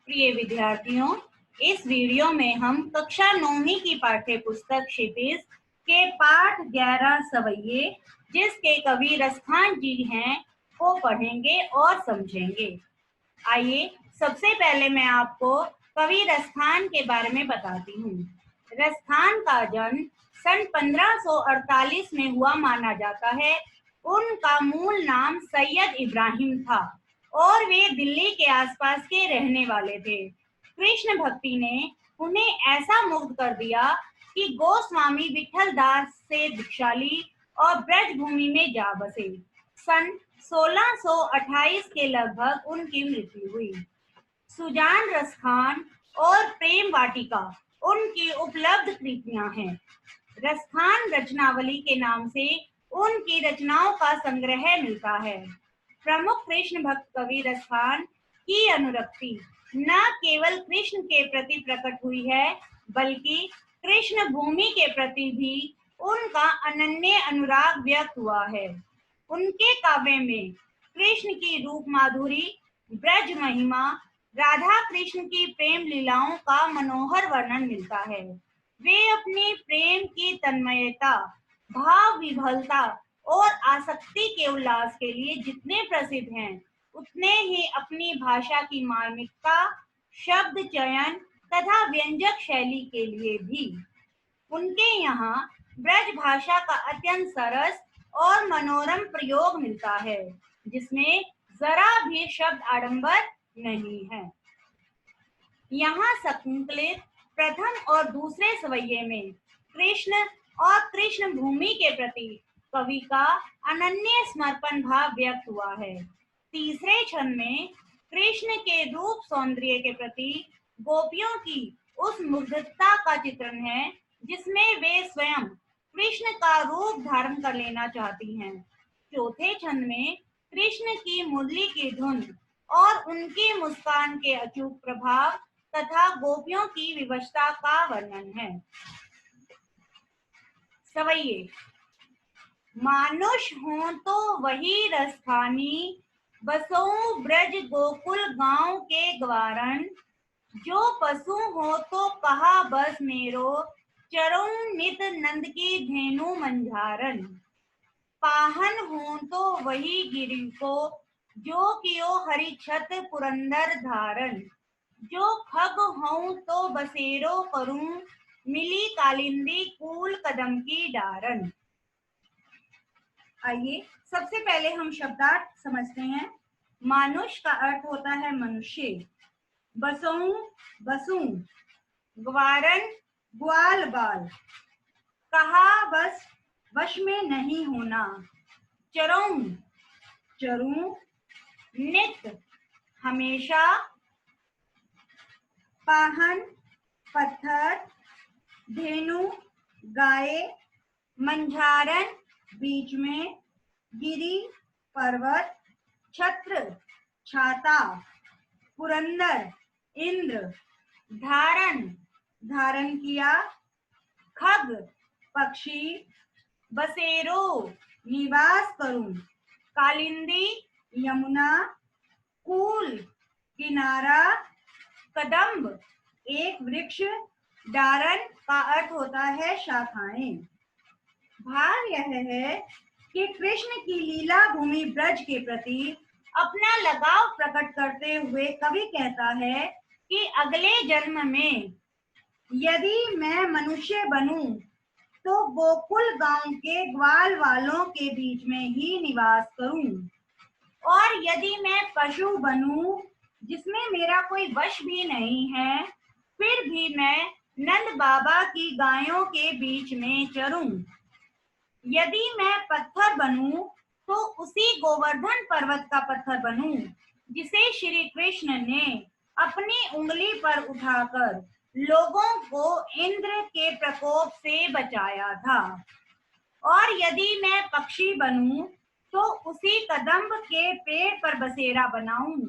प्रिय विद्यार्थियों, इस वीडियो में हम कक्षा 9वीं की पाठ्य पुस्तक क्षितिज के पाठ 11 सवैये, जिसके कवि रसखान जी हैं, को पढ़ेंगे और समझेंगे। आइए सबसे पहले मैं आपको कवि रसखान के बारे में बताती हूँ। रसखान का जन्म सन 1548 में हुआ माना जाता है। उनका मूल नाम सैयद इब्राहिम था और वे दिल्ली के आसपास के रहने वाले थे। कृष्ण भक्ति ने उन्हें ऐसा मुग्ध कर दिया कि गोस्वामी विठल दास से दीक्षा ली और ब्रज भूमि में जा बसे। सन 1628 के लगभग उनकी मृत्यु हुई। सुजान रसखान और प्रेम वाटिका उनकी उपलब्ध कृतियां हैं। रसखान रचनावली के नाम से उनकी रचनाओं का संग्रह मिलता है। प्रमुख कृष्ण भक्त कवि रसखान की अनुरक्ति न केवल कृष्ण के प्रति प्रकट हुई है, बल्कि कृष्ण भूमि के प्रति भी उनका अनन्य अनुराग व्यक्त हुआ है। उनके काव्य में कृष्ण की रूप माधुरी, ब्रज महिमा, राधा कृष्ण की प्रेम लीलाओं का मनोहर वर्णन मिलता है। वे अपनी प्रेम की तन्मयता, भाव विभलता और आसक्ति के उल्लास के लिए जितने प्रसिद्ध हैं, उतने ही अपनी भाषा की मार्मिकता, शब्द चयन तथा व्यंजक शैली के लिए भी। उनके यहाँ ब्रज भाषा का अत्यंत सरस और मनोरम प्रयोग मिलता है, जिसमें जरा भी शब्द आडंबर नहीं है। यहाँ संकलित प्रथम और दूसरे सवैये में कृष्ण और कृष्ण भूमि के प्रति कवि का अनन्य समर्पण भाव व्यक्त हुआ है। तीसरे छंद में कृष्ण के रूप सौंदर्य के प्रति गोपियों की उस मुग्धता का चित्रण है, जिसमें वे स्वयं कृष्ण का रूप धारण कर लेना चाहती हैं। चौथे छंद में कृष्ण की मुरली की धुन और उनकी मुस्कान के अचूक प्रभाव तथा गोपियों की विवशता का वर्णन है। सवैये। मानुष हो तो वही रसखानी, बसों ब्रज गोकुल गांव के ग्वारण। जो पशु हो तो कहा बस मेरो, चरऊं नित नंद की धेनु मंझारन। पाहन हो तो वही गिरि को, जो कियो हरि छत पुरंदर धारण। जो खग हूँ तो बसेरो करूं, मिली कालिंदी कूल कदम की डारन। आइए सबसे पहले हम शब्दार्थ समझते हैं। मानुष का अर्थ होता है मनुष्य, बसों बसु, ग्वारन ग्वाल बाल, कहा बस वश में नहीं होना, चरऊं चरूं, नित हमेशा, पाहन पत्थर, धेनु गाय, मंझारन बीच में, गिरी पर्वत, छत्र छाता, पुरंदर इंद्र, धारण धारण किया, खग पक्षी, बसेरो निवास करूं, कालिंदी यमुना, कूल किनारा, कदम्ब एक वृक्ष, डारन का अर्थ होता है शाखाएं। भाव यह है कि कृष्ण की लीला भूमि ब्रज के प्रति अपना लगाव प्रकट करते हुए कवि कहता है कि अगले जन्म में यदि मैं मनुष्य बनूं तो गोकुल गांव के ग्वाल वालों के बीच में ही निवास करूं, और यदि मैं पशु बनूं जिसमें मेरा कोई वश भी नहीं है, फिर भी मैं नंद बाबा की गायों के बीच में चरूं। यदि मैं पत्थर बनूं तो उसी गोवर्धन पर्वत का पत्थर बनूं, जिसे श्री कृष्ण ने अपनी उंगली पर उठाकर लोगों को इंद्र के प्रकोप से बचाया था। और यदि मैं पक्षी बनूं तो उसी कदम्ब के पेड़ पर बसेरा बनाऊं,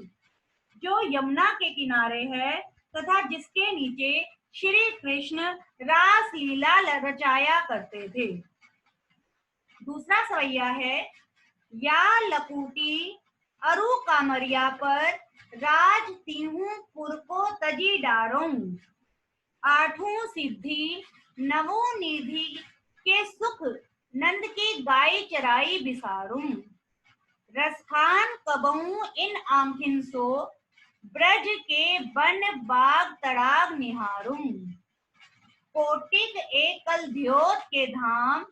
जो यमुना के किनारे है तथा जिसके नीचे श्री कृष्ण रास लीला रचाया करते थे। दूसरा सवैया है, या लकुटी अरु कामरिया पर राज तीहू पुर को तजी डारों। आठों सिद्धि नवों निधि के सुख नंद की गाय चराई बिसारूं। रसखान कबहू इन आँखिन सो ब्रज के बन बाग तड़ाग निहारूं। कोटिक एकल ध्योत के धाम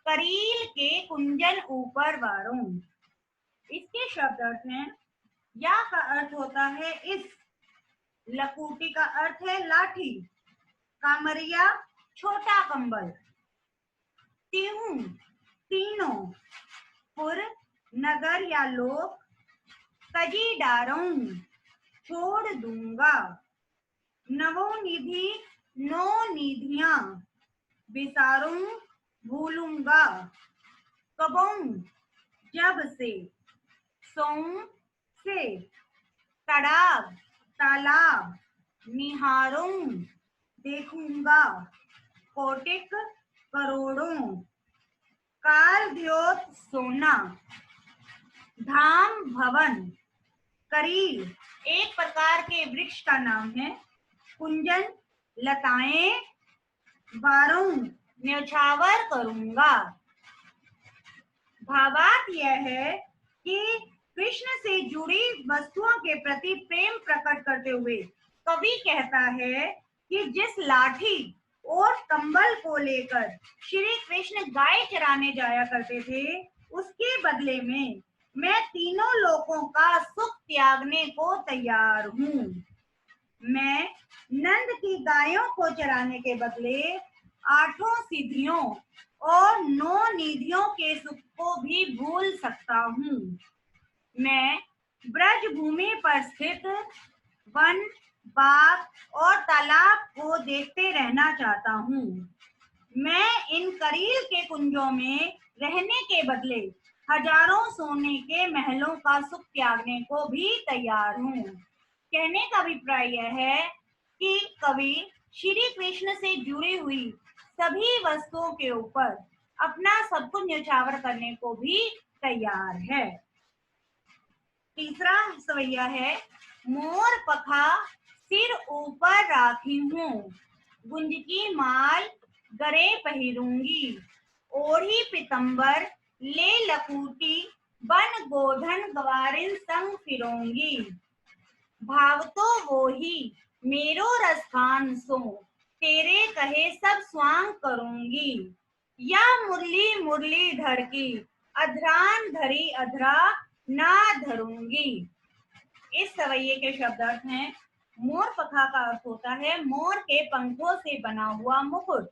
करील के कुंजन ऊपर वारूं। इसके शब्द अर्थ हैं। या का अर्थ होता है इस, लकूटी का अर्थ है लाठी, कामरिया छोटा कंबल, तीहूं तीनों, पुर नगर या लोक, तजी डारों छोड़ दूंगा, नवोनिधि नौ निधियां, बिसारूं भूलूंगा, कबों जब से, सों से, तड़ाग तालाब, निहारूं देखूंगा, कोटिक करोड़ों, काल द्योत सोना, धाम भवन, करील एक प्रकार के वृक्ष का नाम है, कुंजन लताएं, बारों न्यौछावर करूंगा। भावार्थ यह है कि कृष्ण से जुड़ी वस्तुओं के प्रति प्रेम प्रकट करते हुए कवि कहता है कि जिस लाठी और कंबल को लेकर श्री कृष्ण गाय चराने जाया करते थे, उसके बदले में मैं तीनों लोकों का सुख त्यागने को तैयार हूँ। मैं नंद की गायों को चराने के बदले आठों सिद्धियों और नौ निधियों के सुख को भी भूल सकता हूँ। मैं ब्रज भूमि पर स्थित वन, बाग और तालाब को देखते रहना चाहता हूँ। मैं इन करील के कुंजों में रहने के बदले हजारों सोने के महलों का सुख त्यागने को भी तैयार हूँ। कहने का अभिप्राय यह है कि कवि श्री कृष्ण से जुड़ी हुई सभी वस्तुओं के ऊपर अपना सब कुछ न्यौछावर करने को भी तैयार है। तीसरा सवैया है, मोर पखा सिर ऊपर राखी हूँ, गुंज की माल गरे पहिरूंगी, ओढ़ी पितंबर ले लकूटी, बन गोधन गवारिन संग फिरूंगी। भाव तो वो ही मेरो रसखान सो, तेरे कहे सब स्वांग करूंगी। या मुरली मुरली धर की, अधरान धरी अधरा ना धरूंगी। इस सवैये के शब्द अर्थ हैं। मोर पखा का अर्थ होता है मोर के पंखों से बना हुआ मुकुट।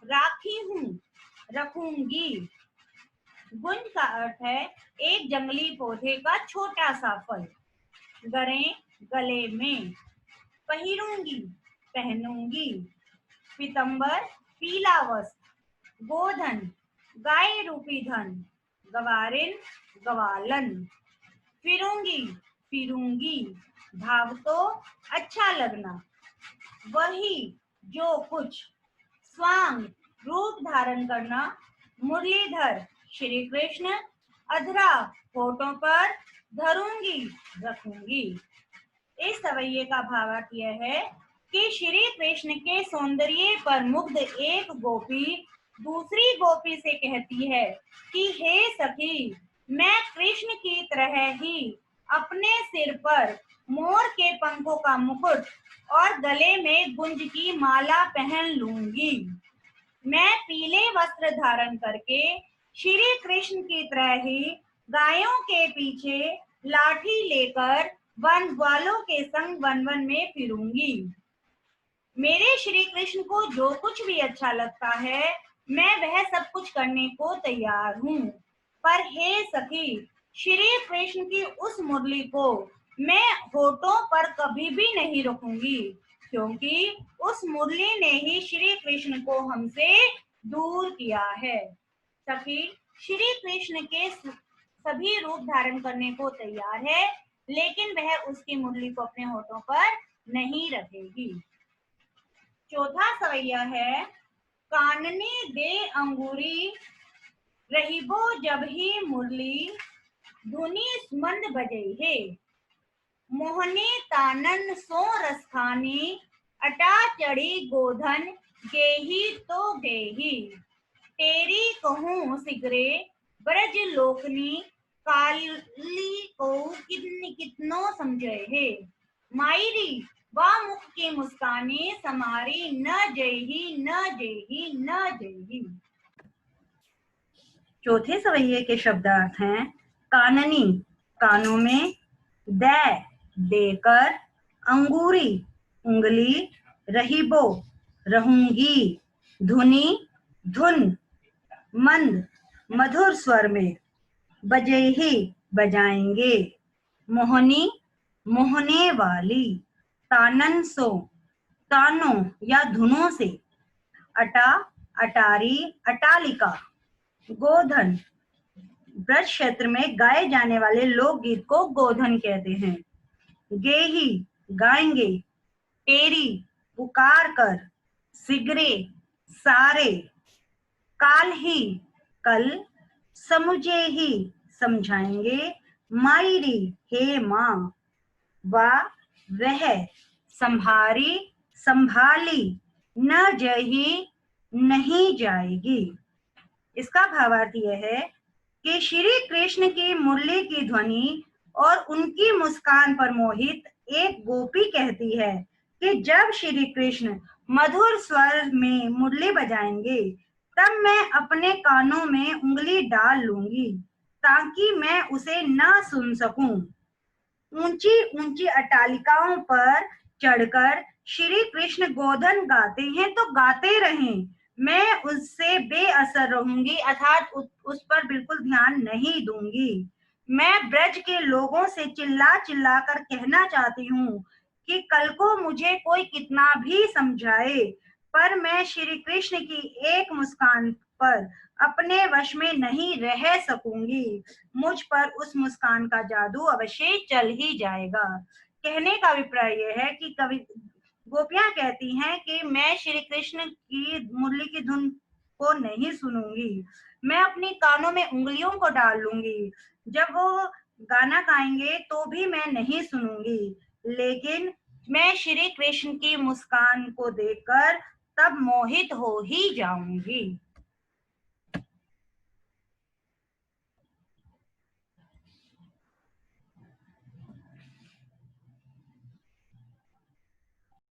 राखी हूँ रखूंगी। गुंज का अर्थ है एक जंगली पौधे का छोटा सा फल। गरे गले में, पहिरूंगी पहनूंगी, पीतंबर पीला वस्त्र, गोधन गाय रूपी धन, गवारिन गवालन, फिरूंगी फिरूंगी, भाव तो अच्छा लगना, वही जो कुछ, स्वांग रूप धारण करना, मुरलीधर श्री कृष्ण, अधरा होठों पर, धरूंगी रखूंगी। इस सवैये का भावार्थ यह है कि श्री कृष्ण के सौंदर्य पर मुग्ध एक गोपी दूसरी गोपी से कहती है कि हे सखी, मैं कृष्ण की तरह ही अपने सिर पर मोर के पंखों का मुकुट और गले में गुंज की माला पहन लूंगी। मैं पीले वस्त्र धारण करके श्री कृष्ण की तरह ही गायों के पीछे लाठी लेकर वन ग्वालों के संग वन वन में फिरूंगी। मेरे श्री कृष्ण को जो कुछ भी अच्छा लगता है, मैं वह सब कुछ करने को तैयार हूँ। पर हे सखी, श्री कृष्ण की उस मुरली को मैं होठों पर कभी भी नहीं रखूंगी, क्योंकि उस मुरली ने ही श्री कृष्ण को हमसे दूर किया है। सखी श्री कृष्ण के सभी रूप धारण करने को तैयार है, लेकिन वह उसकी मुरली को अपने होठों पर नहीं रखेगी। चौथा सवैया है, कानने दे अंगूरी, रहीबो जब ही मुरली, धुनी मंद बजे है। मोहने तानन सो रसखानी, अटा चढ़ी गोधन गेही तो गेही। तेरी कहूँ सिगरे ब्रज लोकनी, काली को कितनो समझे है। मायरी वाह मुख की मुस्कानी, समारी न जयही न जयही न जयही। चौथे सवैये के शब्दार्थ हैं काननी, कानों में, दे, देकर, अंगूरी, उंगली, रहीबो, रहूंगी, धुनी, धुन, मंद, मधुर स्वर में, बजेही, बजाएंगे, मोहनी, मोहने वाली, तानन सो, तानों या धुनों से, अटा, अटारी, अटालिका, गोधन, ब्रज क्षेत्र में गाए जाने वाले लोकगीत को गोधन कहते हैं। गेही, गाएंगे, तेरी, पुकार कर, सिगरे, सारे, काल ही, कल, समुझे ही, समझाएंगे, मायरी, हे माँ, वा, वह, संभारी, संभाली, न जही, नहीं जाएगी। इसका भावार्थ यह है कि श्री कृष्ण की मुरली की ध्वनि और उनकी मुस्कान पर मोहित एक गोपी कहती है कि जब श्री कृष्ण मधुर स्वर में मुरली बजाएंगे तब मैं अपने कानों में उंगली डाल लूंगी ताकि मैं उसे न सुन सकूं। ऊंची ऊंची अट्टालिकाओं पर चढ़कर श्री कृष्ण गोधन गाते हैं तो गाते रहें, मैं उससे बेअसर रहूंगी अर्थात उस पर बिल्कुल ध्यान नहीं दूंगी। मैं ब्रज के लोगों से चिल्ला चिल्ला कर कहना चाहती हूँ कि कल को मुझे कोई कितना भी समझाए पर मैं श्री कृष्ण की एक मुस्कान पर अपने वश में नहीं रह सकूंगी। मुझ पर उस मुस्कान का जादू अवश्य चल ही जाएगा। कहने का अभिप्राय यह है कि कवि गोपियां कहती हैं कि मैं श्री कृष्ण की मुरली की धुन को नहीं सुनूंगी, मैं अपनी कानों में उंगलियों को डाल लूंगी, जब वो गाना गाएंगे तो भी मैं नहीं सुनूंगी, लेकिन मैं श्री कृष्ण की मुस्कान को देखकर तब मोहित हो ही जाऊंगी।